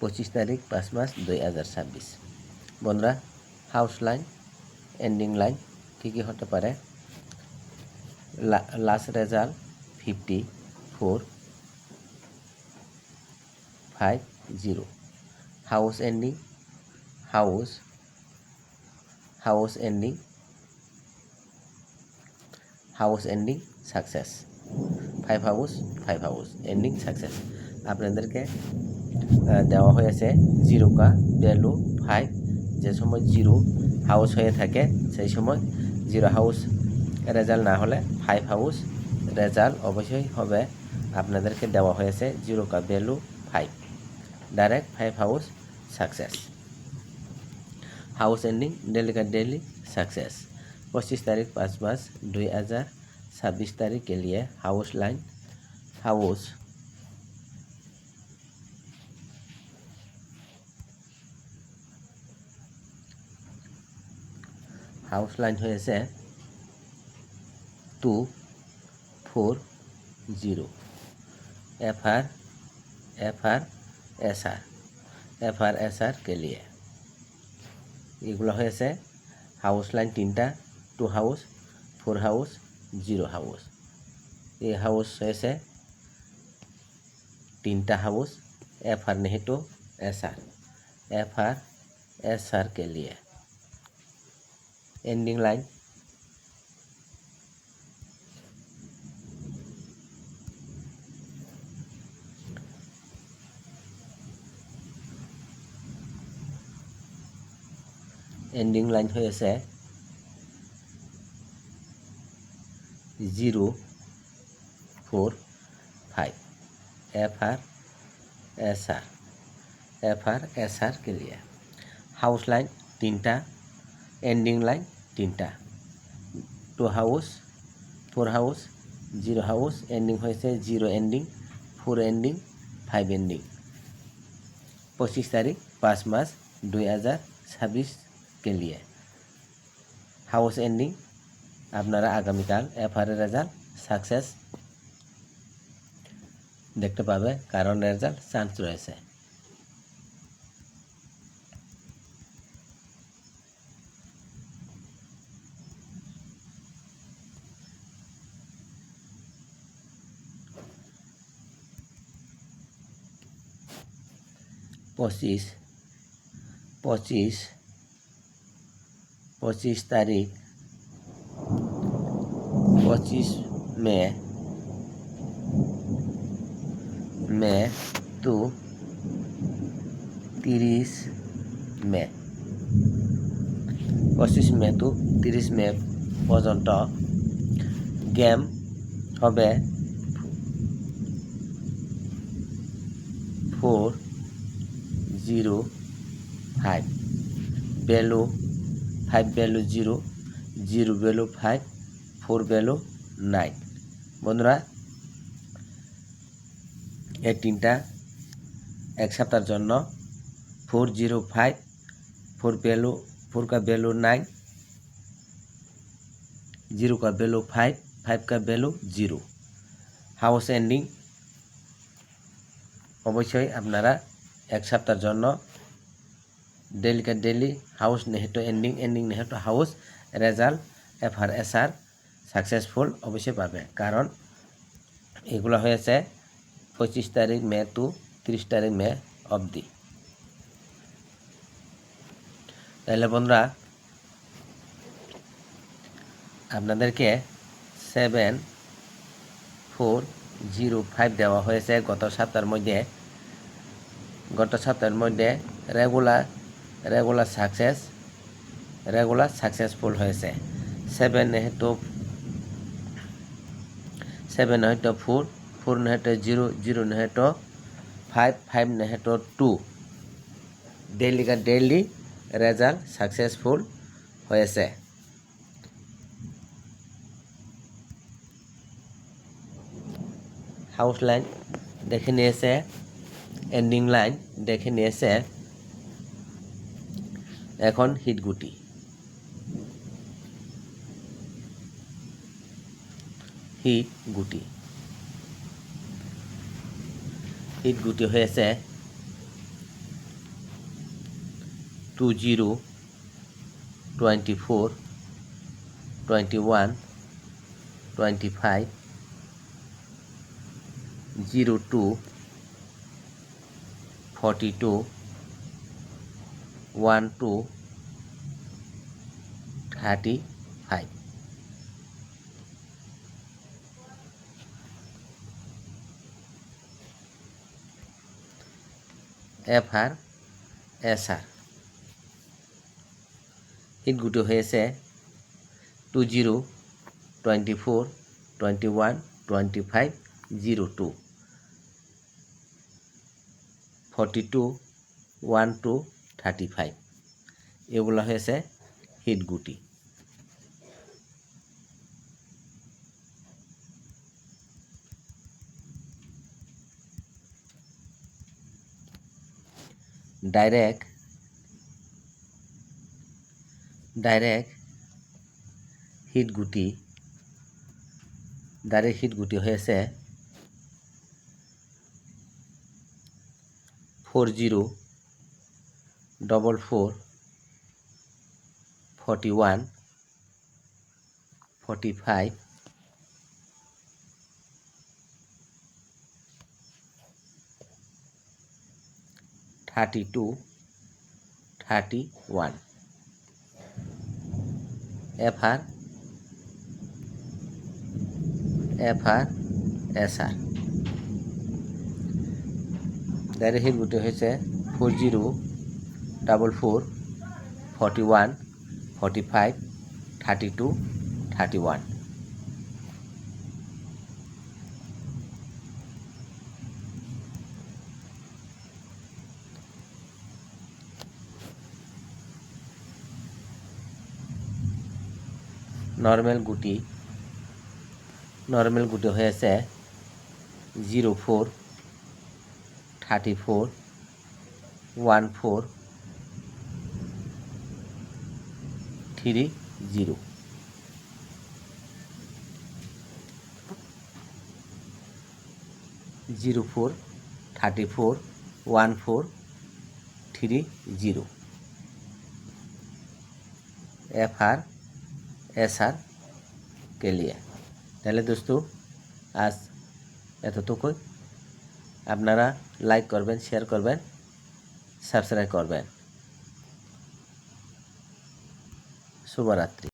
25 তারিখ 5 মাস 2026। বন্ধুরা, house line ending line কী হতে পারে? Last result 5450, house ending house ending success, 5 house ending success. আপনাদেরকে দেওয়া হয়েছে জিরো কা ভ্যালু 5। যে সময় জিরো হাউস হয়ে থাকে সেই সময় জিরো হাউস রেজাল্ট না হলে 5 হাউস রেজাল্ট অবশ্যই হবে। আপনাদেরকে দেওয়া হয়েছে জিরো কা value 5, direct 5 house success. House ending daily का डेली सक्सेस। 25 तारीख 5 मास 2026 तारीख के लिए हाउस लाइन हाउस लाइन হয়েছে 240 FR के लिए এগুলো হয়েছে হাউস লাইন তিনটা, 2 হাউস, 4 হাউস, 0 হাউস। এই হাউস হয়েছে তিনটা हाउस FR नहीं तो SR के लिए। एंडिंग लाइन एंडिंग लाइन হয়েছে 045 FR के लिए। हाउस लाइन तीनटा, एंडिंग लाइन तीनटा, 2 हाउस, 4 हाउस, 0 हाउस। एंडिंग হয়েছে 0 एंडिंग, 4 एंडिंग, 5 एंडिंग। 25 तारीख 5 मास 2026 के लिए हाउस एंडिंग আপনারা আগামীকাল FR রেজাল্ট সাকসেস দেখতে পাবে, কারণ রেজাল্ট চান্স রয়েছে। पच्चीस तारीख 25 মে টু 30 মে, 25 মে টু 30 মে পর্যন্ত গেম হবে 405 ভ্যালু 5 ভ্যালু 0, 0 ভ্যালু 5, 4 ভ্যালু 9। বন্ধুরা, এই তিনটা এক সপ্তাহের জন্য 405, 4 का वैल्यू 9, 0 का वैल्यू 5, 5 का वैल्यू 0। हाउस एंडिंग অবশ্যই আপনারা এক সপ্তাহের জন্য डेली का डेली हाउस नहीं तो एंडिंग, एंडिंग नहीं तो हाउस রেজাল্ট FR সাকসেসফুল অবশ্যই পাবে, কারণ এগুলো হয়েছে 25 তারিখ মে টু 30 তারিখ মে অবধি। তাহলে বন্ধুরা, আপনাদেরকে 7405 দেওয়া হয়েছে গত সপ্তাহের মধ্যে রেগুলার সাকসেসফুল হয়েছে। 7 হয়তো 4, 4 হয়তো 0, 0 হয়তো 5, 5 হয়তো 2। डेली का डेली রেজাল্ট সাকসেসফুল হয়েছে। হাউস লাইন দেখে নিয়েছে, এন্ডিং লাইন দেখে নিয়েছে। এখন হিট গুটি হয়েছে 20 24 21 25 02 42 12 35 FR SR হিটগুটি হয়েছে 20 24 21 25 02 42 12 35 এগুলো হয়েছে হিটগুটি। ডাইরেক্ট হিটগুটি হয়েছে 40 44 41 45 32 31 FR SR ডাইরেক্ট হিটগুটি হয়েছে 40 44 41 45 32 31 নর্মাল গুটি হয়েছে 04 34 14 30 04 34 14 30 FR SR के लिए। তাহলে দোস্ত আজ এতটুকুই। আপনারা লাইক করবেন, শেয়ার করবেন, সাবস্ক্রাইব করবেন। শুভরাত্রি।